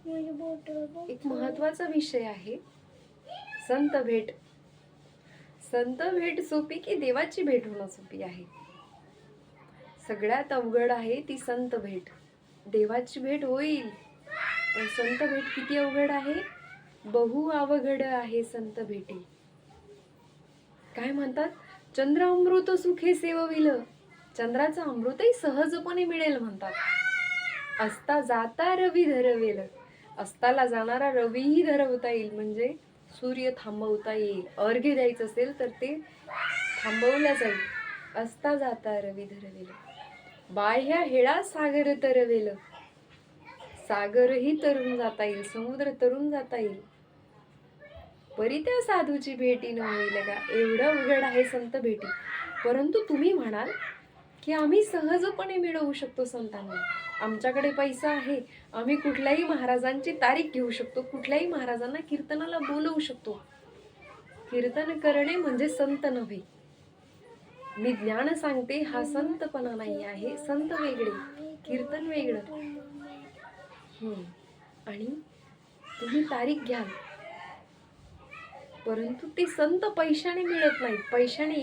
एक महत्वाचा विषय आहे संत भेट. संत भेट सोपी की देवाची भेट होणं सोपी आहे? सगळ्यात अवघड आहे ती संत भेट. देवाची भेट होईल पण संत भेट किती अवघड आहे? बहु अवघड आहे संत भेटी. काय म्हणतात? चंद्र अमृत सुखे सेवविल. चंद्राचं अमृतही सहजपणे मिळेल म्हणतात. असता जाता रवी धरवेल. अस्ताला जाणारा रवीही धरवता येईल, म्हणजे सूर्य थांबवता येईल. अर्घ्य द्यायचं असेल तर ते थांबवल्या जाईल. असता जाता रवी धरवेल. बाह्य हेळा सागर तरवेल. सागरही तरून जाता येईल, समुद्र तरून जाता येईल. परी त्या साधूची भेटी न होईल का? एवढं अवघड आहे संत भेटी. परंतु तुम्ही म्हणाल की आम्ही सहजपणे मिळवू शकतो संतांना. आमच्याकडे पैसा आहे, आम्ही कुठल्याही महाराजांची तारीख घेऊ शकतो, कुठल्याही महाराजांना कीर्तनाला बोलवू शकतो. कीर्तन करणे म्हणजे संत नव्हे. मी ज्ञान सांगते, हा संतपणा नाही आहे. संत वेगळे, कीर्तन वेगळं. आणि तुम्ही तारीख घ्याल, परंतु ते संत पैशाने मिळत नाहीत, पैशाने